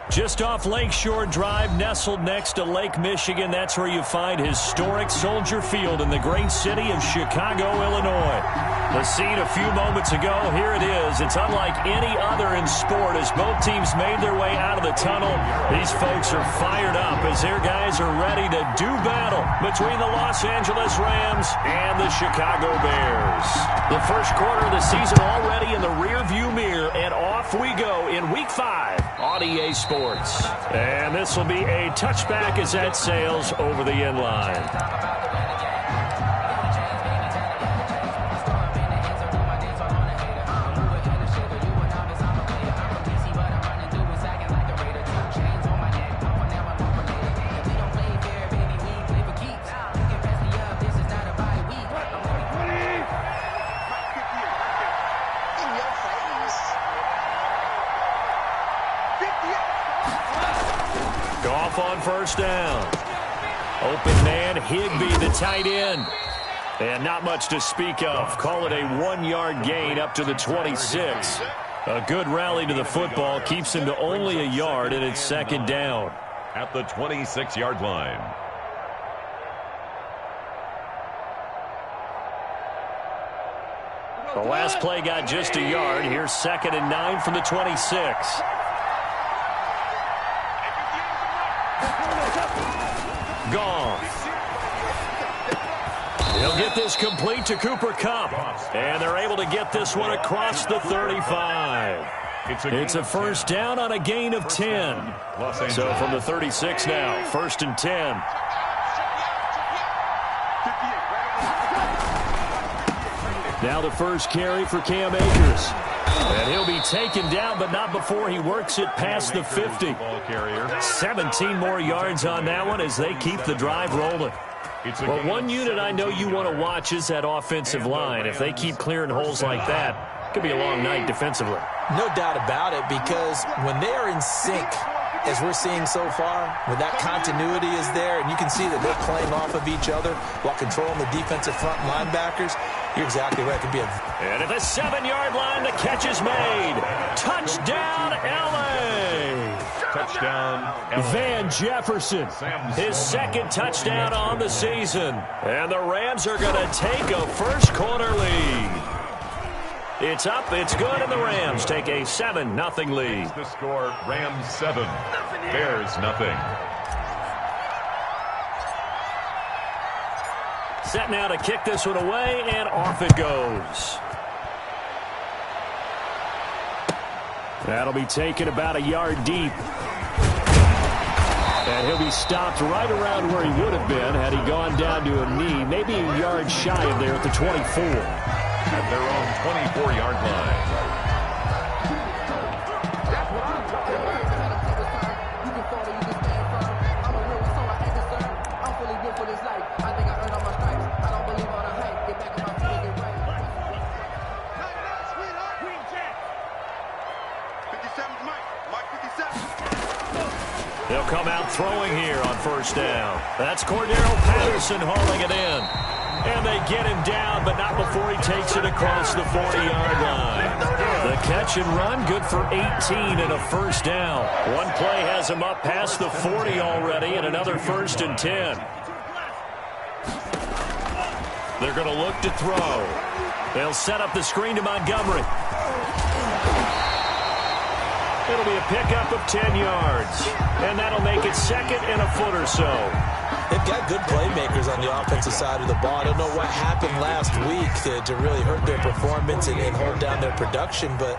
Just off Lakeshore Drive, nestled next to Lake Michigan. That's where you find historic Soldier Field in the great city of Chicago, Illinois. The scene a few moments ago, here it is. It's unlike any other in sport as both teams made their way out of the tunnel. These folks are fired up as their guys are ready to do battle between the Los Angeles Rams and the Chicago Bears. The first quarter of the season already in the rearview mirror, and off we go in Week 5 on EA Sports. And this will be a touchback as that sails over the end line. On first down. Open man, Higbee, the tight end. And not much to speak of. Call it a 1-yard gain up to the 26. A good rally to the football keeps him to only a yard, and it's second down. At the 26-yard line. The last play got just a yard. Here's 2nd and 9 from the 26. Gone. He'll get this complete to Cooper Kupp. And they're able to get this one across the 35. It's a first down on a gain of 10. So from the 36 now, 1st and 10. Now the first carry for Cam Akers. And he'll be taken down, but not before he works it past the 50. 17 more yards on that one as they keep the drive rolling. Well, one unit I know you want to watch is that offensive line. If they keep clearing holes like that, it could be a long night defensively. No doubt about it, because when they are in sync, as we're seeing so far, when that continuity is there, and you can see that they're playing off of each other while controlling the defensive front linebackers, you're exactly right. It could be And at the 7-yard line, the catch is made. Touchdown, L.A. Touchdown, LA. Van Jefferson, his 2nd touchdown on the season. And the Rams are going to take a first-quarter lead. It's up, it's good, and the Rams take a 7-0 lead. The score, Rams 7, Bears nothing. Set now to kick this one away, and off it goes. That'll be taken about a yard deep. And he'll be stopped right around where he would have been had he gone down to a knee, maybe a yard shy of there at the 24. At their own 24-yard line. They'll come out throwing here on first down. That's Cordero Patterson hauling it in. And they get him down, but not before he takes it across the 40-yard line. The catch and run, good for 18 and a first down. One play has him up past the 40 already, and another 1st and 10. They're going to look to throw. They'll set up the screen to Montgomery. It'll be a pickup of 10 yards. And that'll make it 2nd and a foot or so. They've got good playmakers on the offensive side of the ball. I don't know what happened last week to really hurt their performance and hold down their production, but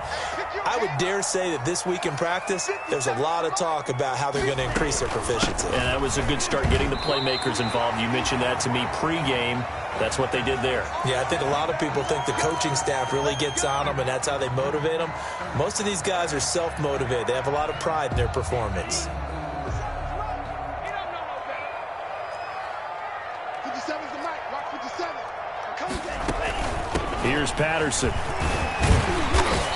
I would dare say that this week in practice, there's a lot of talk about how they're going to increase their proficiency. And that was a good start getting the playmakers involved. You mentioned that to me pregame. That's what they did there. Yeah, I think a lot of people think the coaching staff really gets on them, and that's how they motivate them. Most of these guys are self-motivated. They have a lot of pride in their performance. Here's Patterson.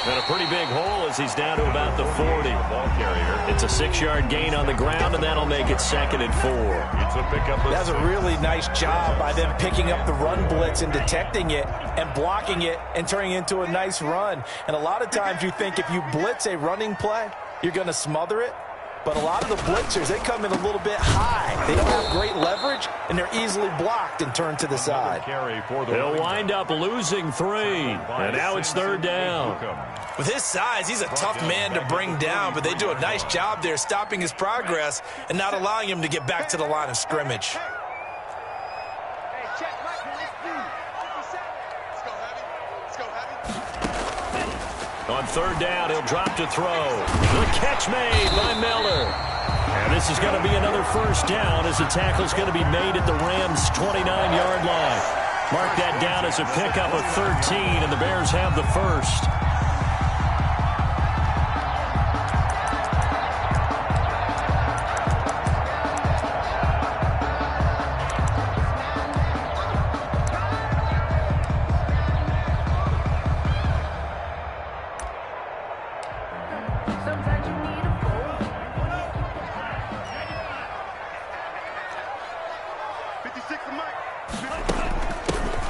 And a pretty big hole as he's down to about the 40. Ball carrier. It's a 6-yard gain on the ground, and that'll make it 2nd and 4. It's a pickup. That's a really nice job by them picking up the run blitz and detecting it and blocking it and turning it into a nice run. And a lot of times you think if you blitz a running play, you're going to smother it. But a lot of the blitzers, they come in a little bit high. They don't have great leverage, and they're easily blocked and turned to the side. They'll wind up losing 3, and now it's 3rd down. With his size, he's a tough man to bring down, but they do a nice job there stopping his progress and not allowing him to get back to the line of scrimmage. On 3rd down, he'll drop to throw. The catch made by Miller. And this is going to be another 1st down as the tackle's going to be made at the Rams' 29-yard line. Mark that down as a pickup of 13, and the Bears have the 1st.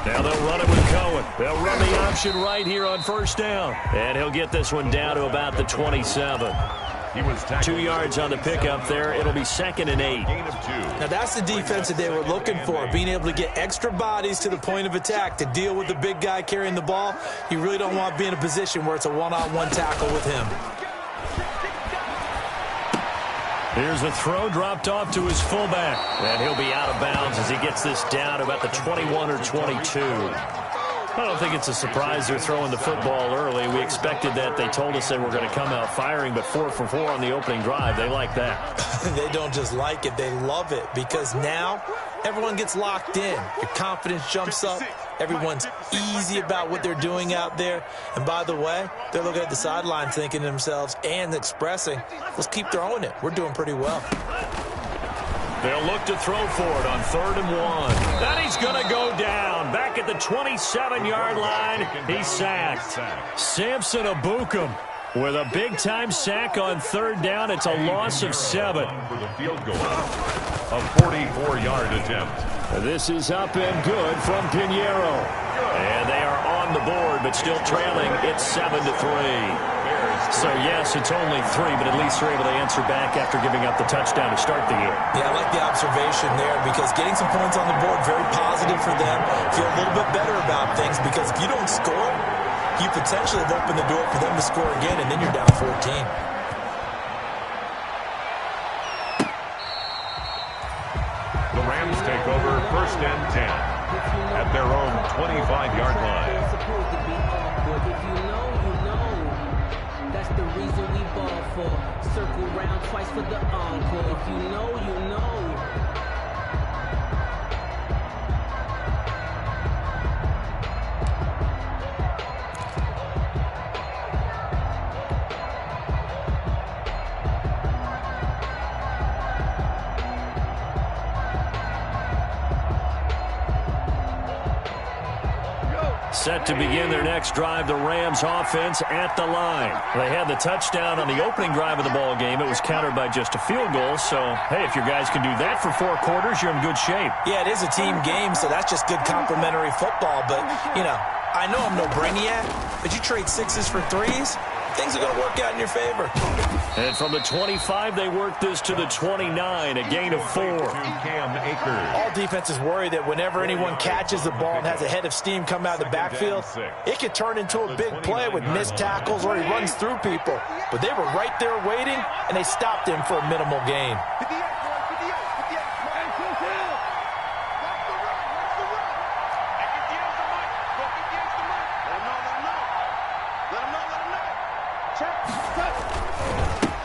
Now they'll run it with Cohen. They'll run the option right here on 1st down. And he'll get this one down to about the 27. 2 yards on the pickup there. It'll be 2nd and 8. Now that's the defense that they were looking for, being able to get extra bodies to the point of attack to deal with the big guy carrying the ball. You really don't want to be in a position where it's a one-on-one tackle with him. Here's a throw dropped off to his fullback. And he'll be out of bounds as he gets this down to about the 21 or 22. I don't think it's a surprise they're throwing the football early. We expected that. They told us they were going to come out firing, but 4 for 4 on the opening drive. They like that. They don't just like it. They love it because now everyone gets locked in. Your confidence jumps up. Everyone's easy about what they're doing out there. And by the way, they're looking at the sideline thinking to themselves and expressing, let's keep throwing it. We're doing pretty well. They'll look to throw for it on 3rd and 1. Then he's going to go down. Back at the 27-yard line, he's sacked. Samson Abukum with a big-time sack on 3rd down. It's a loss of 7. For the field goal, a 44-yard attempt. This is up and good from Pinheiro. And they are on the board, but still trailing. It's 7-3. So, yes, it's only 3, but at least they're able to answer back after giving up the touchdown to start the game. Yeah, I like the observation there because getting some points on the board, very positive for them. Feel a little bit better about things because if you don't score, you potentially have opened the door for them to score again, and then you're down 14. The Rams take over 1st and 10 at their own 25-yard line. That's the reason we ball for. Circle round twice for the encore. If you know, you know. Set to begin their next drive, the Rams offense at the line. They had the touchdown on the opening drive of the ball game. It was countered by just a field goal. So, hey, if your guys can do that for 4 quarters, you're in good shape. Yeah, it is a team game, so that's just good complimentary football. But, you know, I know I'm no brainiac, but you trade 6s for 3s, things are going to work out in your favor. And from the 25, they work this to the 29, a gain of 4. All defenses worry that whenever anyone catches the ball and has a head of steam come out of the backfield, it could turn into a big play with missed tackles or he runs through people. But they were right there waiting, and they stopped him for a minimal gain.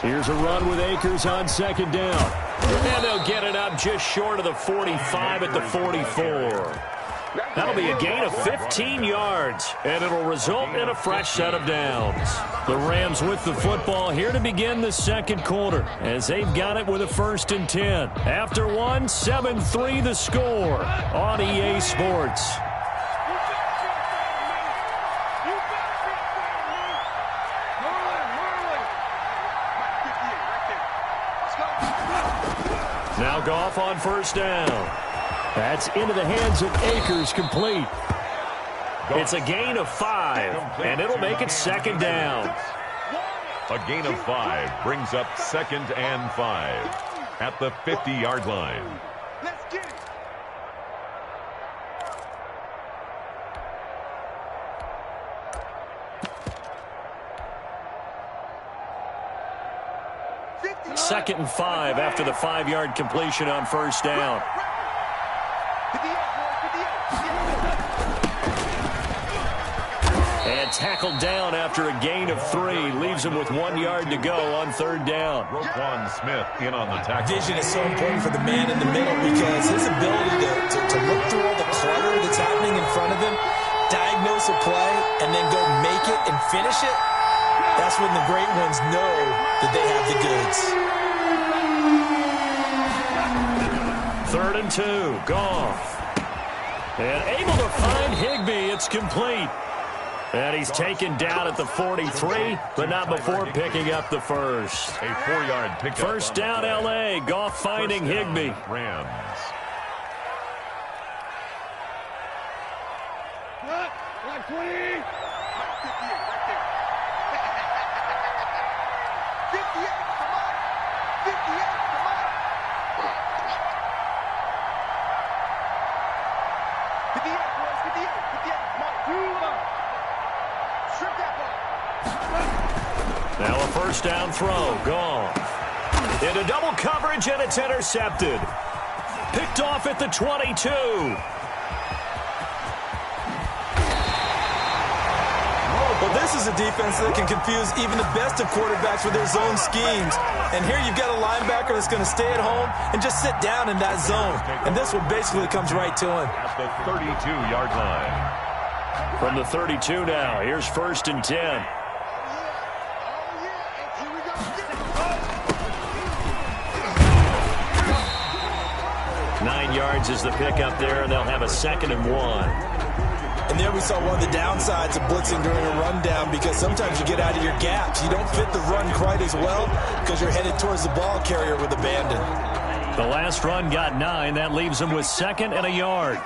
Here's a run with Akers on 2nd down. And they'll get it up just short of the 45 at the 44. That'll be a gain of 15 yards, and it'll result in a fresh set of downs. The Rams with the football here to begin the 2nd quarter as they've got it with a 1st and 10. After 1, 7-3 the score on EA Sports. Now Goff on 1st down. That's into the hands of Akers, complete. It's a gain of 5, and it'll make it 2nd down. A gain of 5 brings up 2nd and 5 at the 50-yard line. Let's get it. Second and 5 after the 5-yard completion on first down. And tackled down after a gain of 3. Leaves him with 1 yard to go on third down. Roquan Smith in on the tackle. Vision is so important for the man in the middle because his ability to look through all the clutter that's happening in front of him, diagnose a play, and then go make it and finish it, that's when the great ones know that they have the goods. 3rd and 2. Goff. And able to find Higbee. It's complete. And he's taken down at the 43, but not before picking up the first. A 4-yard pickup. First down, L.A. Goff finding Higbee. Rams. Like 20. 58. Now a first down throw. Goff. Into double coverage, and it's intercepted. Picked off at the 22. Well, this is a defense that can confuse even the best of quarterbacks with their zone schemes. And here you've got a linebacker that's going to stay at home and just sit down in that zone. And this one basically comes right to him. At the 32-yard line. From the 32 now, here's 1st and 10. 9 yards is the pickup there, and they'll have a 2nd and 1. And there we saw one of the downsides of blitzing during a rundown because sometimes you get out of your gaps. You don't fit the run quite as well because you're headed towards the ball carrier with abandon. The last run got 9. That leaves him with 2nd and a yard.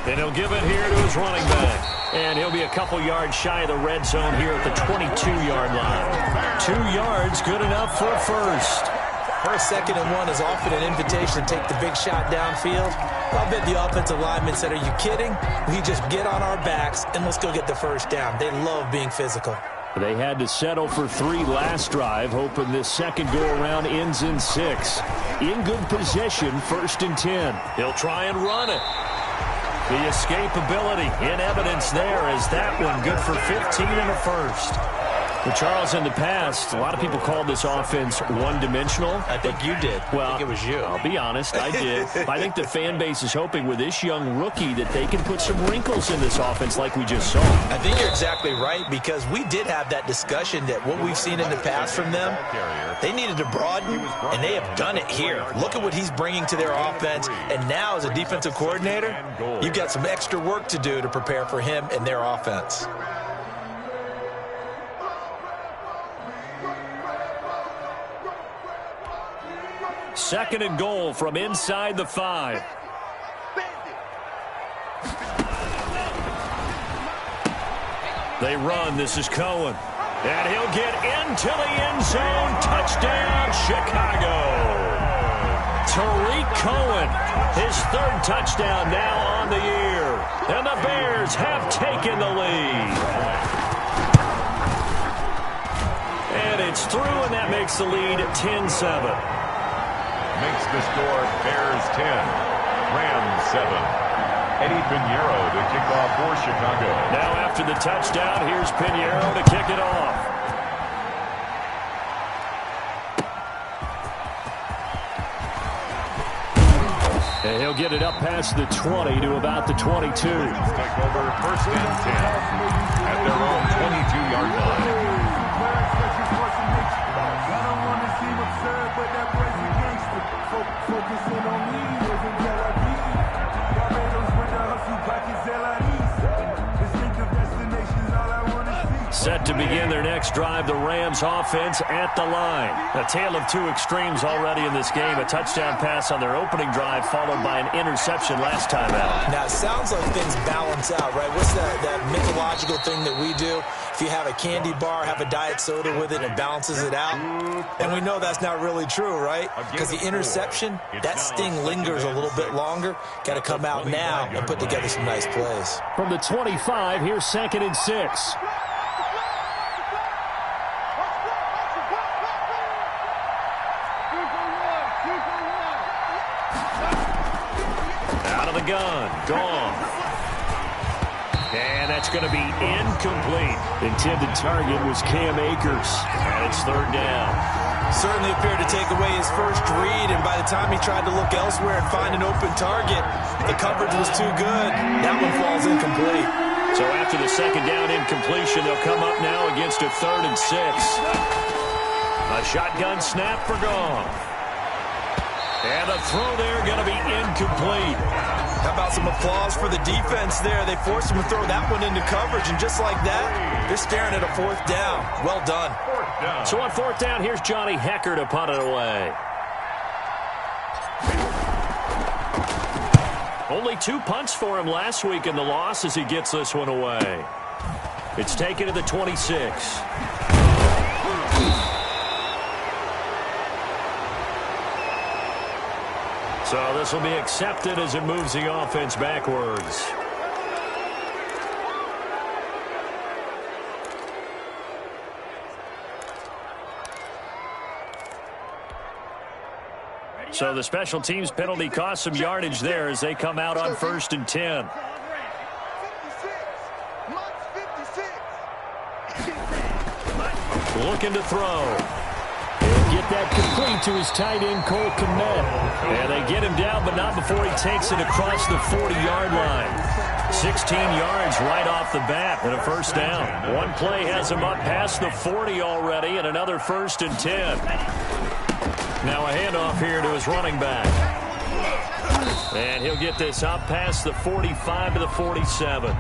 And he'll give it here to his running back. And he'll be a couple yards shy of the red zone here at the 22-yard line. 2 yards, good enough for a first. First, 2nd and 1 is often an invitation to take the big shot downfield. I'll bet the offensive lineman said, are you kidding? We just get on our backs and let's go get the first down. They love being physical. They had to settle for 3 last drive, hoping this second go-around ends in 6. In good position, 1st and 10. He'll try and run it. The escapability in evidence there as that one good for 15 and a first. Well, Charles, in the past, a lot of people called this offense one-dimensional. I think you did. Well, I think it was you. I'll be honest, I did. I think the fan base is hoping with this young rookie that they can put some wrinkles in this offense like we just saw. I think you're exactly right because we did have that discussion that what we've seen in the past from them, they needed to broaden, and they have done it here. Look at what he's bringing to their offense, and now as a defensive coordinator, you've got some extra work to do to prepare for him and their offense. Second and goal from inside the 5. They run. This is Cohen. And he'll get into the end zone. Touchdown, Chicago. Tariq Cohen, his 3rd touchdown now on the year. And the Bears have taken the lead. And it's through, and that makes the lead 10-7. Makes the score Bears 10, Rams 7. Eddie Pinheiro to kick off for Chicago. Now after the touchdown, here's Pinheiro to kick it off. And he'll get it up past the 20 to about the 22. Take over 1st and 10 at their own 22-yard line. Set to begin their next drive, the Rams offense at the line. A tale of two extremes already in this game. A touchdown pass on their opening drive followed by an interception last time out. Now, it sounds like things balance out, right? What's that mythological thing that we do? If you have a candy bar, have a diet soda with it, it balances it out. And we know that's not really true, right? Because the interception, that sting lingers a little bit longer. Got to come out now and put together some nice plays. From the 25, here's 2nd and 6. Out of the gun, gone. And that's going to be incomplete. Intended target was Cam Akers, and it's 3rd down. Certainly appeared to take away his first read, and by the time he tried to look elsewhere and find an open target, the coverage was too good. That one falls incomplete. So after the 2nd down incompletion, they'll come up now against a 3rd and 6. A shotgun snap for Goff. And the throw there going to be incomplete. How about some applause for the defense there? They forced him to throw that one into coverage, and just like that, they're staring at a 4th down. Well done. So on 4th down, here's Johnny Hecker to punt it away. Only 2 punts for him last week in the loss as he gets this one away. It's taken to the 26. So this will be accepted as it moves the offense backwards. So the special teams penalty cost some yardage there as they come out on 1st and 10. Looking to throw. He'll get that complete to his tight end, Cole Kmet. And they get him down, but not before he takes it across the 40-yard line. 16 yards right off the bat and a 1st down. One play has him up past the 40 already and another 1st and 10. Now a handoff here to his running back. And he'll get this up past the 45 to the 47.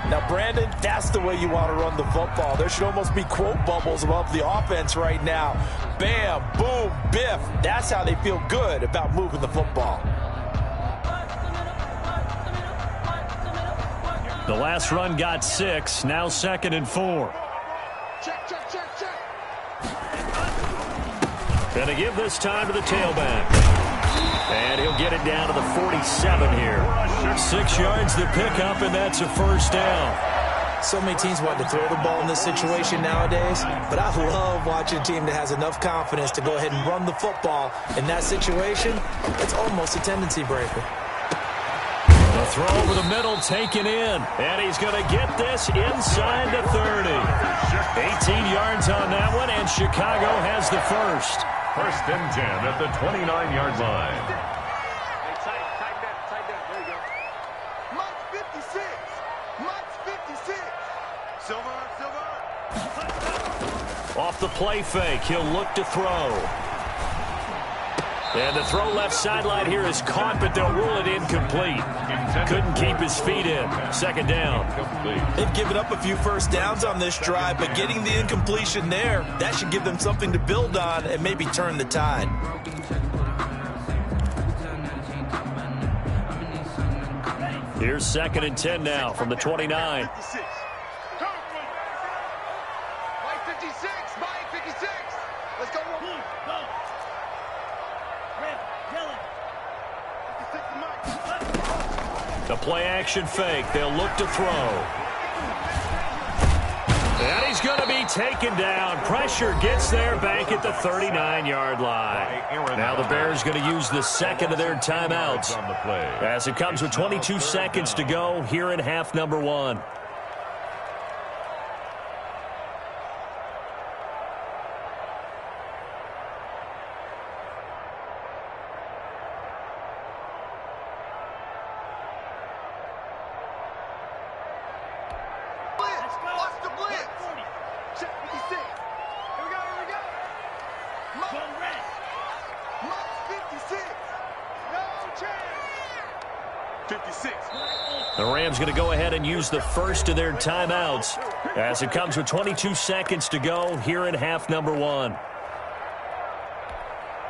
Now, Brandon, that's the way you want to run the football. There should almost be quote bubbles above the offense right now. Bam, boom, biff. That's how they feel good about moving the football. The last run got 6. Now 2nd and 4. Check, check, check, check. Going to give this time to the tailback. And he'll get it down to the 47 here. 6 yards to pick up, and that's a 1st down. So many teams want to throw the ball in this situation nowadays, but I love watching a team that has enough confidence to go ahead and run the football. In that situation, it's almost a tendency breaker. The throw over the middle taken in, and he's going to get this inside the 30. 18 yards on that one, and Chicago has the 1st. 1st and 10 at the 29-yard line. Tight that. There you go. March 56. March 56. Silver. Off the play fake, he'll look to throw. And the throw left sideline here is caught, but they'll rule it incomplete. Couldn't keep his feet in. 2nd down. They've given up a few 1st downs on this drive, but getting the incompletion there, that should give them something to build on and maybe turn the tide. Here's 2nd and 10 now from the 29. 56. Mike 56. Mike 56. Let's go. The play action fake. They'll look to throw. And he's going to be taken down. Pressure gets there back at the 39-yard line. Now the Bears going to use the 2nd of their timeouts as it comes with 22 seconds to go here in half number 1. The Rams going to go ahead and use the first of their timeouts as it comes with 22 seconds to go here in half number 1.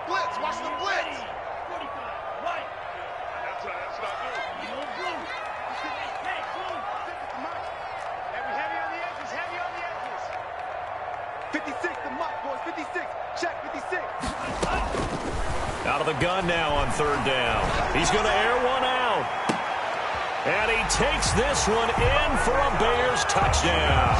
Blitz, watch the blitz. Heavy on the edges, heavy on the edges. 56, the muck, boys, 56. Check, 56. Out of the gun now on third down. He's going to air one out. And he takes this one in for a Bears touchdown.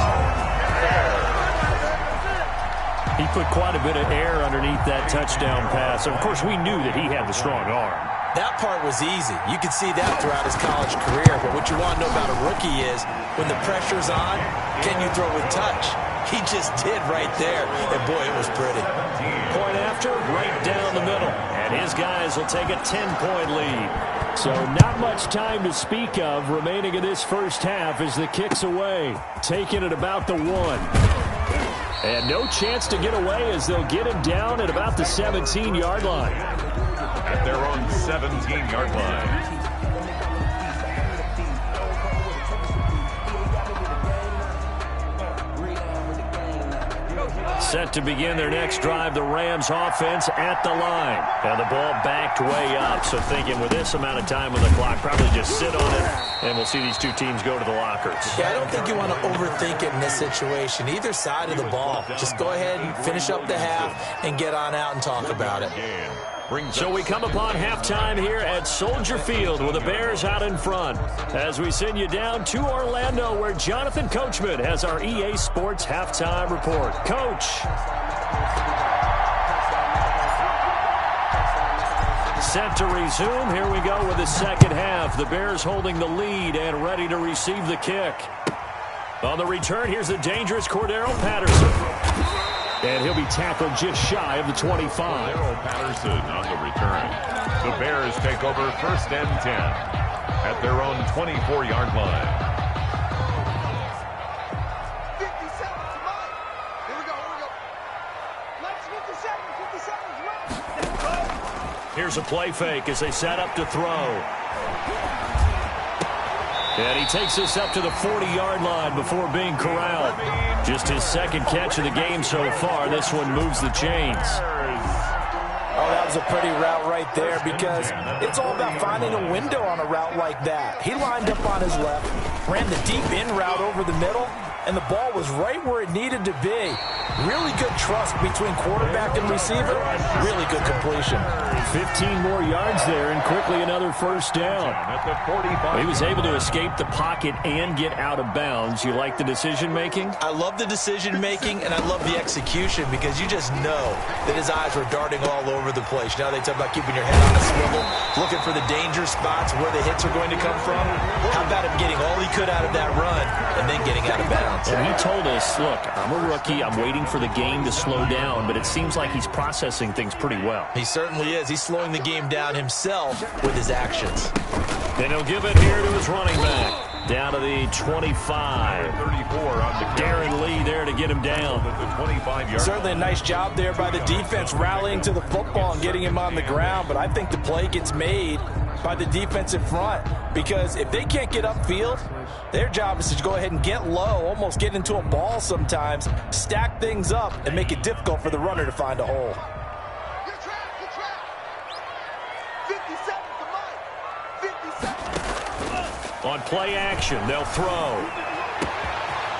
He put quite a bit of air underneath that touchdown pass. Of course, we knew that he had the strong arm. That part was easy. You could see that throughout his college career. But what you want to know about a rookie is when the pressure's on, can you throw with touch? He just did right there. And, boy, it was pretty. Point after, right down the middle. And his guys will take a 10-point lead. So not much time to speak of remaining in this first half as the kick's away. Taking it about the 1. And no chance to get away as they'll get him down at about the 17-yard line. At their own 17-yard line. Set to begin their next drive, the Rams offense at the line. And the ball backed way up, so thinking with this amount of time on the clock, probably just sit on it, and we'll see these two teams go to the lockers. Yeah, I don't think you want to overthink it in this situation. Either side of the ball. Just go ahead and finish up the half and get on out and talk about it. So we come upon halftime here at Soldier Field with the Bears out in front as we send you down to Orlando where Jonathan Coachman has our EA Sports halftime report. Coach. Set to resume. Here we go with the second half. The Bears holding the lead and ready to receive the kick. On the return, here's the dangerous Cordero Patterson. And he'll be tackled just shy of the 25. Patterson on the return. The Bears take over first and 10 at their own 24-yard line. 50 seconds, come on. Here we go, here we go. Let's 50 seconds, 50 seconds, run. Here's a play fake as they set up to throw. And he takes this up to the 40-yard line before being corralled. Just his second catch of the game so far. This one moves the chains. Oh, that was a pretty route right there because it's all about finding a window on a route like that. He lined up on his left, ran the deep in route over the middle, and the ball was right where it needed to be. Really good trust between quarterback and receiver. Really good completion. 15 more yards there and quickly another first down. At the 45. He was able to escape the pocket and get out of bounds. You like the decision making? I love the decision making and I love the execution because you just know that his eyes were darting all over the place. Now they talk about keeping your head on a swivel, looking for the danger spots where the hits are going to come from. How about him getting all he could out of that run and then getting out of bounds? And he told us, look, I'm a rookie. I'm waiting for the game to slow down, but it seems like he's processing things pretty well. He certainly is. He's slowing the game down himself with his actions. And he'll give it here to his running back. Down to the 25. 34 on the Darren Lee there to get him down. at the 25-yard. Certainly a nice job there by the defense rallying to the football and getting him on the ground, but I think the play gets made by the defense in front because if they can't get upfield, their job is to go ahead and get low, almost get into a ball sometimes, stack things up, and make it difficult for the runner to find a hole. Good trap, good trap. 50 seconds, come on. 50 seconds. On play action, they'll throw.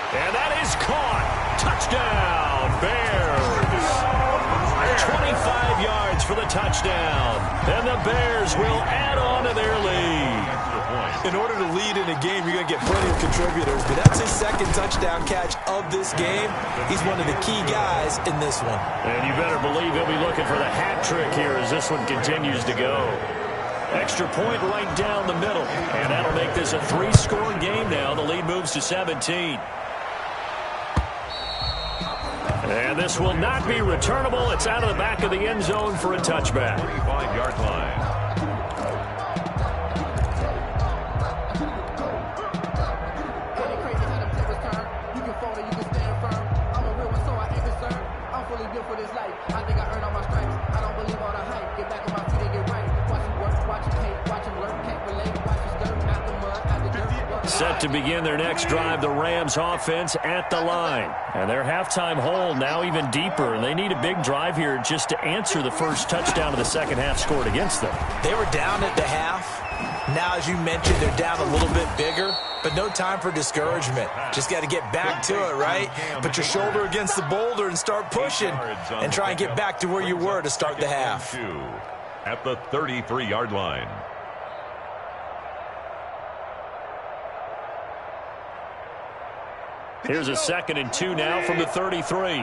And that is caught. Touchdown, Bears. 25 yards for the touchdown. And the Bears will add on to their lead. In order to lead in a game, you're going to get plenty of contributors, but that's his second touchdown catch of this game. He's one of the key guys in this one. And you better believe he'll be looking for the hat trick here as this one continues to go. Extra point right down the middle. And that'll make this a 3-score game now. The lead moves to 17. And this will not be returnable. It's out of the back of the end zone for a touchback. 35-yard line. For this life, I think I earned all my stripes. I don't believe all the hype. Get back on my feet and get right. Watch him work, watch him hate, watch him learn, can't relate, watch his skirt. Set to begin their next drive, the Rams offense at the line. And their halftime hole now even deeper, and they need a big drive here just to answer the first touchdown of the second half scored against them. They were down at the half. Now, as you mentioned, they're down a little bit bigger, but no time for discouragement. Just got to get back to it, right? Put your shoulder against the boulder and start pushing and try and get back to where you were to start the half. At the 33-yard line. Here's a 2nd and 2 now from the 33.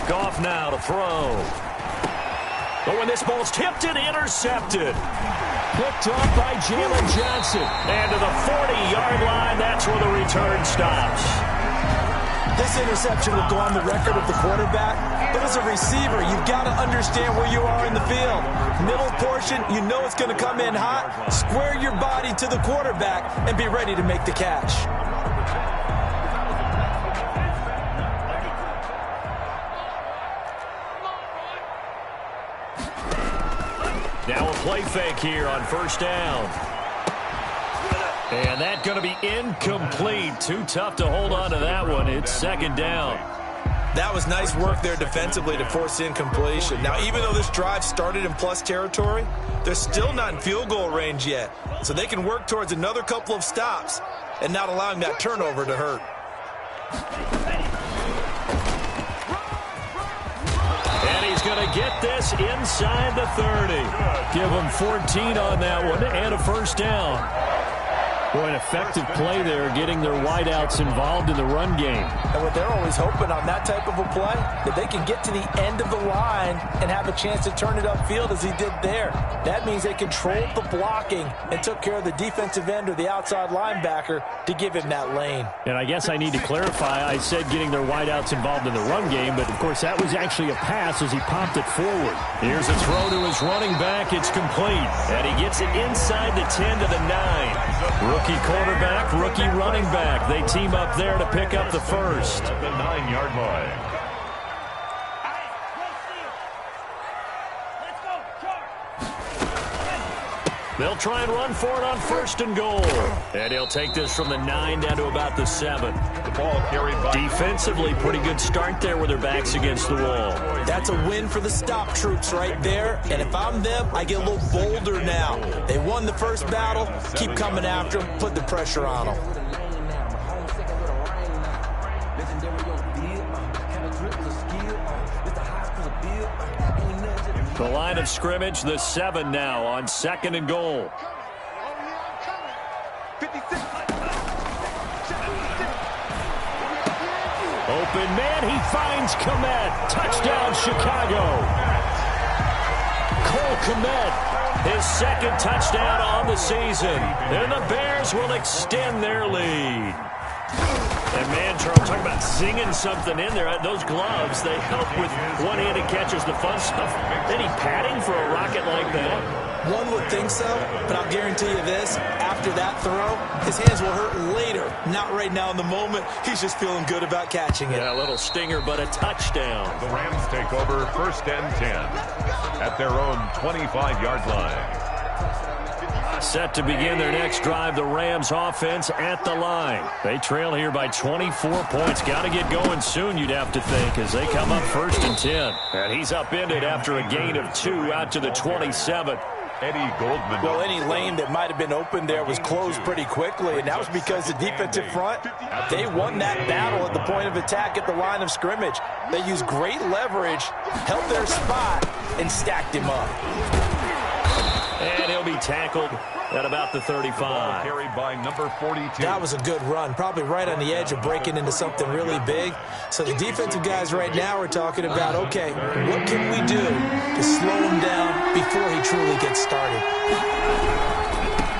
Goff now to throw. But when this ball's tipped and intercepted. Picked off by Jalen Johnson. And to the 40-yard line, that's where the return stops. This interception will go on the record of the quarterback, but as a receiver, you've got to understand where you are in the field. Middle portion, you know it's going to come in hot. Square your body to the quarterback and be ready to make the catch. Now a play fake here on first down. And that's going to be incomplete. Too tough to hold on to that one. It's 2nd down. That was nice work there defensively to force incompletion. Now, even though this drive started in plus territory, they're still not in field goal range yet. So they can work towards another couple of stops and not allowing that turnover to hurt. And he's going to get this inside the 30. Give him 14 on that one and a first down. Boy, an effective play there, getting their wideouts involved in the run game. And what they're always hoping on that type of a play, that they can get to the end of the line and have a chance to turn it upfield as he did there. That means they controlled the blocking and took care of the defensive end or the outside linebacker to give him that lane. And I guess I need to clarify, I said getting their wideouts involved in the run game, but of course that was actually a pass as he popped it forward. Here's a throw to his running back. It's complete. And he gets it inside the 10 to the 9. Rookie quarterback, rookie running back. They team up there to pick up the first. At the 9-yard line. They'll try and run for it on 1st and goal. And he'll take this from the 9 down to about the 7. The ball carried by. Defensively, pretty good start there with their backs against the wall. That's a win for the stop troops right there. And if I'm them, I get a little bolder now. They won the first battle. Keep coming after them. Put the pressure on them. The line of scrimmage, the 7 now on 2nd and goal. Open man, he finds Kmet. Touchdown, Chicago. Cole Kmet, his 2nd touchdown on the season. And the Bears will extend their lead. And man, Charles, talking about singing something in there. Those gloves, they help with one-handed catches, the fun stuff. Any padding for a rocket like that? One would think so, but I'll guarantee you this. After that throw, his hands will hurt later. Not right now in the moment. He's just feeling good about catching it. Yeah, a little stinger, but a touchdown. The Rams take over 1st and 10 at their own 25-yard line. Set to begin their next drive, the Rams offense at the line. They trail here by 24 points. Got to get going soon, you'd have to think, as they come up 1st and 10. And he's upended after a gain of 2 out to the 27. Eddie Goldman. Well, any lane that might have been open there was closed pretty quickly, and that was because the defensive front, they won that battle at the point of attack at the line of scrimmage. They used great leverage, held their spot, and stacked him up. And he'll be tackled at about the 35. Carried by number 42. That was a good run, probably right on the edge of breaking into something really big. So the defensive guys right now are talking about, okay, what can we do to slow him down before he truly gets started?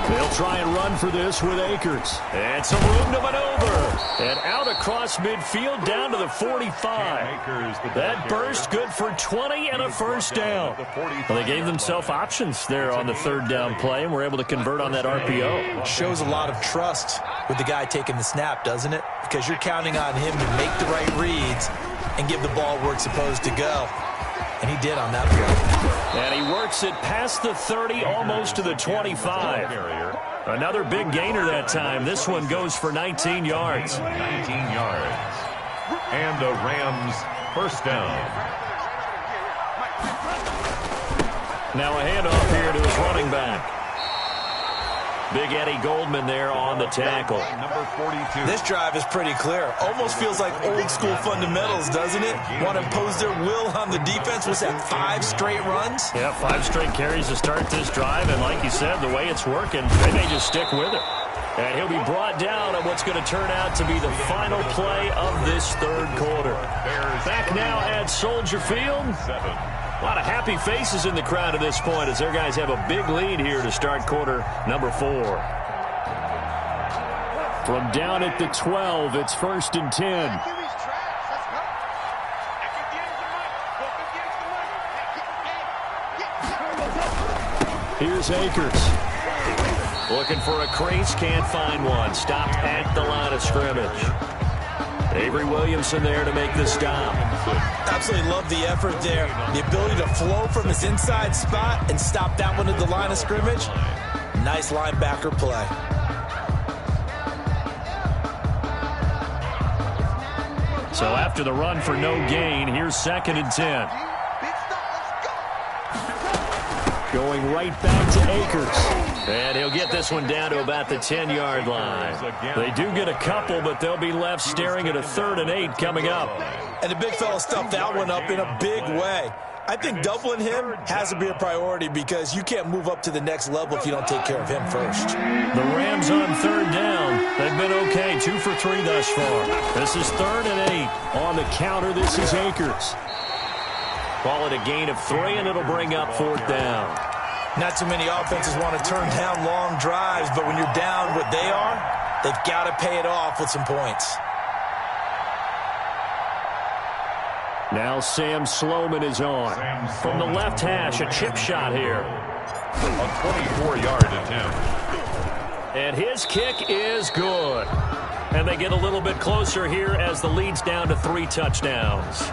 They'll try and run for this with Akers. And some room to maneuver. And out across midfield down to the 45. That burst good for 20 and a first down. Well, they gave themselves options there on the 3rd down play and were able to convert on that RPO. Shows a lot of trust with the guy taking the snap, doesn't it? Because you're counting on him to make the right reads and give the ball where it's supposed to go. And he did on that play. And he works it past the 30, almost to the 25. Another big gainer that time. This one goes for 19 yards. 19 yards. And a Rams first down. Now a handoff here to his running back. Big Eddie Goldman there on the tackle. Number 42. This drive is pretty clear. Almost feels like old school fundamentals, doesn't it? Want to impose their will on the defense. Was that 5 straight runs? Yeah, 5 straight carries to start this drive. And like you said, the way it's working, they may just stick with it. And he'll be brought down on what's going to turn out to be the final play of this third quarter. Back now at Soldier Field. A lot of happy faces in the crowd at this point as their guys have a big lead here to start quarter number 4. From down at the 12, it's 1st and 10. Here's Akers. Looking for a crease, can't find one. Stopped at the line of scrimmage. Avery Williamson there to make the stop. Absolutely love the effort there. The ability to flow from his inside spot and stop that one at the line of scrimmage. Nice linebacker play. So after the run for no gain, here's 2nd and 10. Going right back to Akers. And he'll get this one down to about the 10-yard line. They do get a couple, but they'll be left staring at a 3rd and 8 coming up. And the big fella stuffed that one up in a big way. I think doubling him has to be a priority because you can't move up to the next level if you don't take care of him first. The Rams on 3rd down. They've been okay, 2 for 3 thus far. This is 3rd and 8. On the counter, this is Akers. Call it a gain of 3, and it'll bring up 4th down. Not too many offenses want to turn down long drives, but when you're down what they are, they've got to pay it off with some points. Now Sam Sloman is on. From the left hash, a chip shot here. A 24-yard attempt. And his kick is good. And they get a little bit closer here as the lead's down to 3 touchdowns.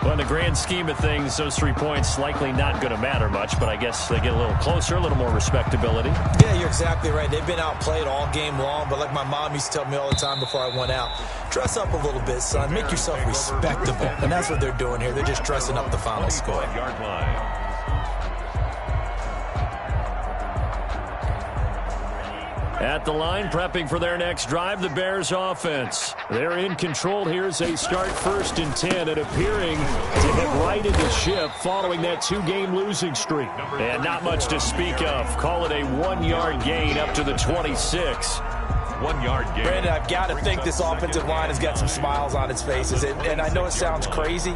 Well, in the grand scheme of things, those 3 points likely not going to matter much, but I guess they get a little closer, a little more respectability. Yeah, you're exactly right. They've been outplayed all game long, but like my mom used to tell me all the time before I went out, dress up a little bit, son. Make yourself respectable. And that's what they're doing here. They're just dressing up the final score. Yard line. At the line, prepping for their next drive, the Bears offense. They're in control here as they start 1st and 10 and appearing to hit right into ship following that 2-game losing streak. And not much to speak of. Call it a 1-yard gain up to the 26. 1-yard gain. Brandon, I've got to think this offensive line has got some smiles on its faces. And I know it sounds crazy,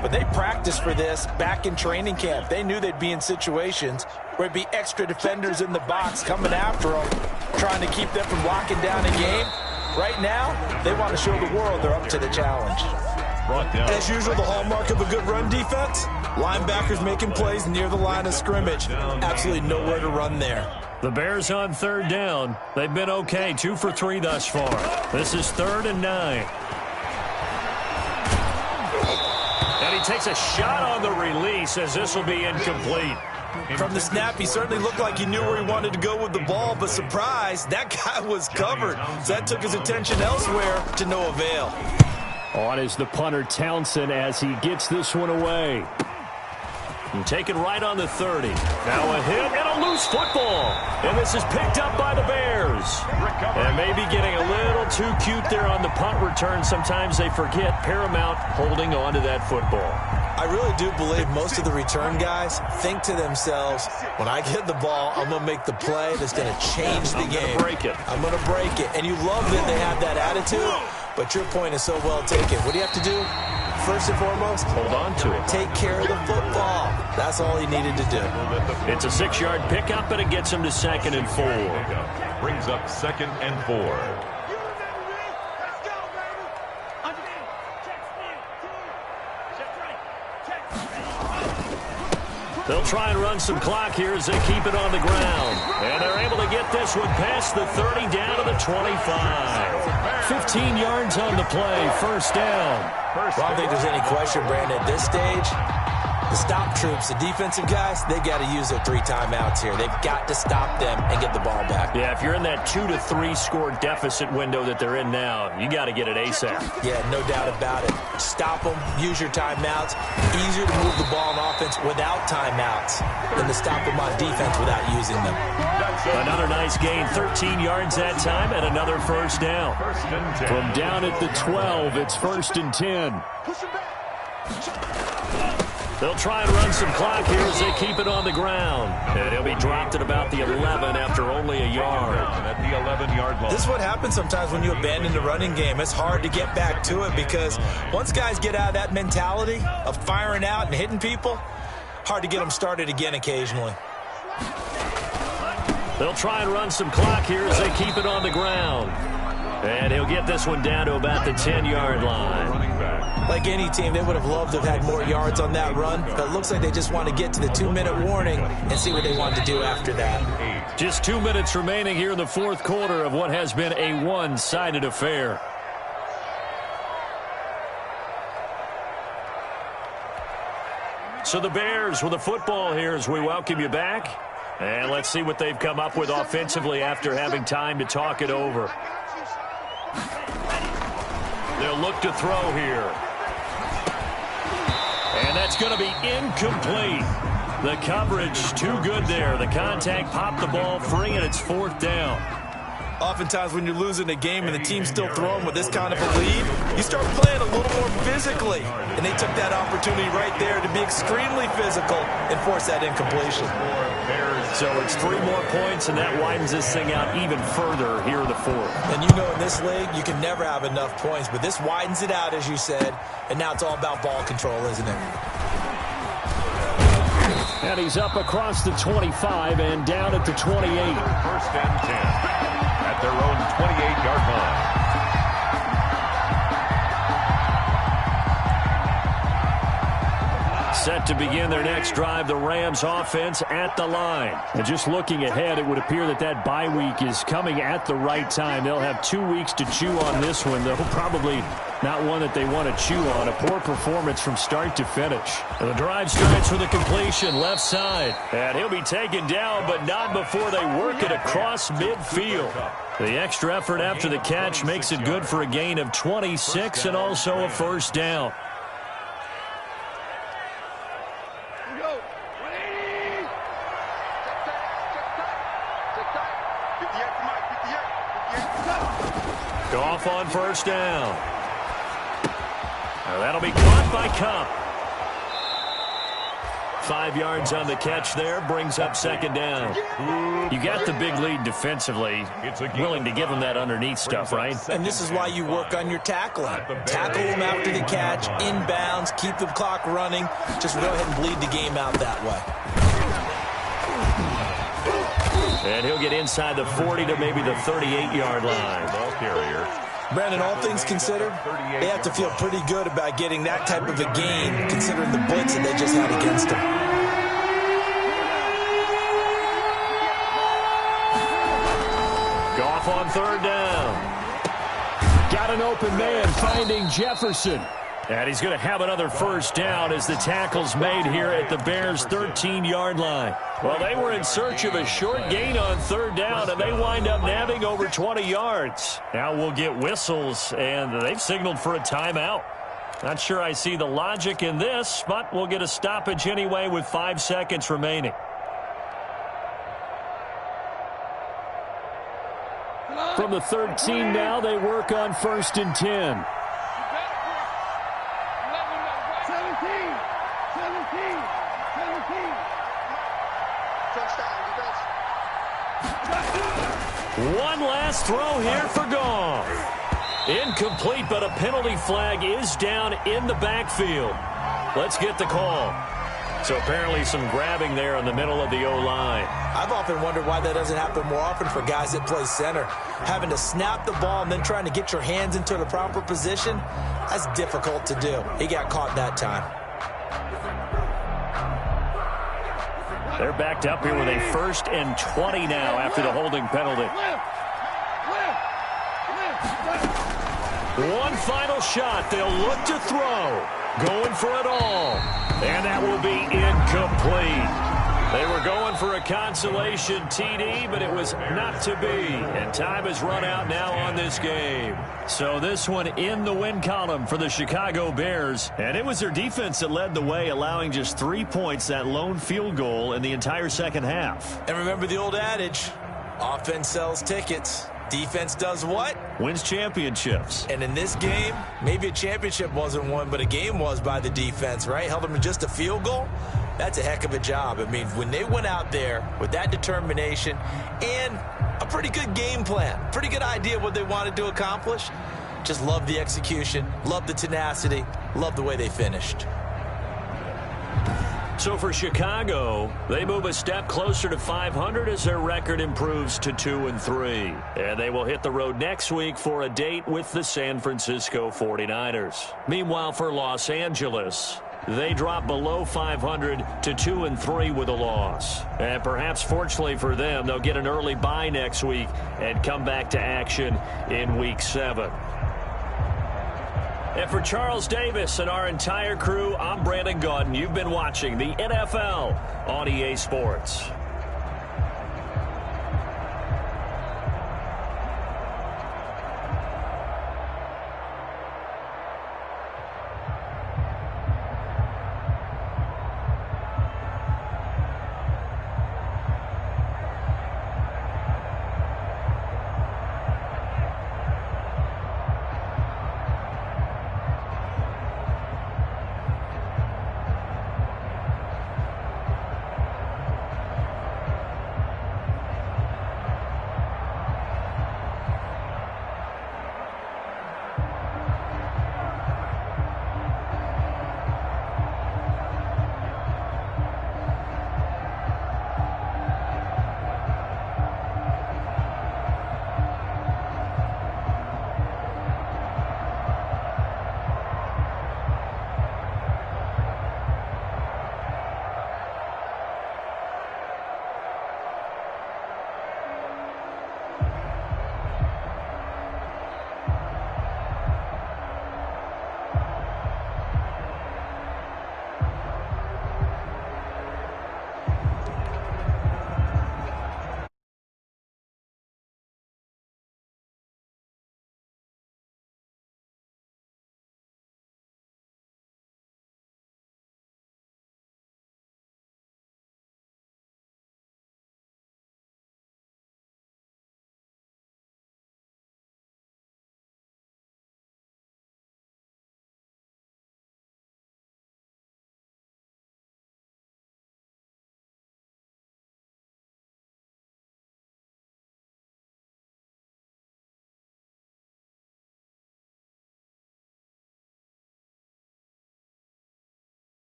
but they practiced for this back in training camp. They knew they'd be in situations where it'd be extra defenders in the box coming after them, trying to keep them from locking down a game. Right now, they want to show the world they're up to the challenge. As usual, the hallmark of a good run defense, linebackers making plays near the line of scrimmage. Absolutely nowhere to run there. The Bears on 3rd down. They've been okay, 2 for 3 thus far. This is 3rd and 9. And he takes a shot on the release as this will be incomplete. From the snap, he certainly looked like he knew where he wanted to go with the ball, but surprise, that guy was covered. So that took his attention elsewhere to no avail. On is the punter Townsend as he gets this one away. And taken right on the 30. Now a hit and a loose football. And this is picked up by the Bears. And maybe getting a little too cute there on the punt return. Sometimes they forget paramount holding on to that football. I really do believe most of the return guys think to themselves, when I get the ball, I'm going to make the play that's going to change the game. I'm going to break it. I'm going to break it. And you love that they have that attitude, but your point is so well taken. What do you have to do? First and foremost, hold on to it. Take care of the football. That's all he needed to do. It's a 6-yard pickup, and it gets him to 2nd and 4. Brings up 2nd and 4. They'll try and run some clock here as they keep it on the ground. And they're able to get this one past the 30 down to the 25. 15 yards on the play, 1st down. Well, I don't think there's any question, Brandon, at this stage, The stop troops, the defensive guys, they got to use their 3 timeouts here. They've got to stop them and get the ball back. Yeah, if you're in that 2 to 3 score deficit window that they're in now, you got to get it ASAP. Yeah, no doubt about it. Stop them, use your timeouts. Easier to move the ball on offense without timeouts than to stop them on defense without using them. Another nice gain, 13 yards that time, and another first down. From down at the 12, it's 1st and 10. They'll try and run some clock here as they keep it on the ground. And he'll be dropped at about the 11 after only a yard. At the 11-yard line. This is what happens sometimes when you abandon the running game. It's hard to get back to it because once guys get out of that mentality of firing out and hitting people, hard to get them started again occasionally. They'll try and run some clock here as they keep it on the ground. And he'll get this one down to about the 10-yard line. Like any team, they would have loved to have had more yards on that run, but it looks like they just want to get to the 2-minute warning and see what they want to do after that. Just 2 minutes remaining here in the 4th quarter of what has been a one-sided affair. So the Bears with the football here as we welcome you back. And let's see what they've come up with offensively after having time to talk it over. They'll look to throw here. And that's going to be incomplete. The coverage too good there. The contact popped the ball free, and it's 4th down. Oftentimes when you're losing a game and the team's still throwing with this kind of a lead, you start playing a little more physically. And they took that opportunity right there to be extremely physical and force that incompletion. So it's 3 more points, and that widens this thing out even further here in the 4th. And you know in this league, you can never have enough points, but this widens it out, as you said, and now it's all about ball control, isn't it? And he's up across the 25 and down at the 28. 1st and 10 at their own 28-yard line. Set to begin their next drive, the Rams offense at the line. And just looking ahead, it would appear that that bye week is coming at the right time. They'll have 2 weeks to chew on this one, though probably not one that they want to chew on. A poor performance from start to finish. And the drive starts with a completion left side. And he'll be taken down, but not before they work it across midfield. The extra effort after the catch makes it good for a gain of 26 and also a first down. Goff on first down. Now that'll be caught by Cup. 5 yards on the catch there, brings up 2nd down. You got the big lead defensively. Willing to give them that underneath stuff, right? And this is why you work on your tackling. Tackle them after the catch, inbounds, keep the clock running. Just go ahead and bleed the game out that way. And he'll get inside the 40 to maybe the 38-yard line. Ball carrier. Brandon, all things considered, they have to feel pretty good about getting that type of a gain, considering the blitz that they just had against them. Goff on 3rd down. Got an open man, finding Jefferson. And he's going to have another first down as the tackle's made here at the Bears' 13-yard line. Well, they were in search of a short gain on 3rd down, and they wind up nabbing over 20 yards. Now we'll get whistles, and they've signaled for a timeout. Not sure I see the logic in this, but we'll get a stoppage anyway with 5 seconds remaining. From the 13 now, they work on 1st and 10. 1 last throw here for Goff. Incomplete, but a penalty flag is down in the backfield. Let's get the call. So apparently some grabbing there in the middle of the O-line. I've often wondered why that doesn't happen more often for guys that play center. Having to snap the ball and then trying to get your hands into the proper position, that's difficult to do. He got caught that time. They're backed up here with a 1st and 20 now after the holding penalty. One final shot. They'll look to throw. Going for it all. And that will be incomplete. They were going for a consolation TD, but it was not to be. And time has run out now on this game. So this one in the win column for the Chicago Bears. And it was their defense that led the way, allowing just 3 points, that lone field goal in the entire second half. And remember the old adage, offense sells tickets. Defense does what? Wins championships. And in this game, maybe a championship wasn't won, but a game was by the defense, right? Held them to just a field goal. That's a heck of a job. I mean, when they went out there with that determination and a pretty good game plan, pretty good idea what they wanted to accomplish, just love the execution, love the tenacity, love the way they finished. So for Chicago, they move a step closer to 500 as their record improves to 2-3. And they will hit the road next week for a date with the San Francisco 49ers. Meanwhile, for Los Angeles, they drop below 500 to 2-3 with a loss. And perhaps fortunately for them, they'll get an early bye next week and come back to action in Week 7. And for Charles Davis and our entire crew, I'm Brandon Gaudin. You've been watching the NFL on EA Sports.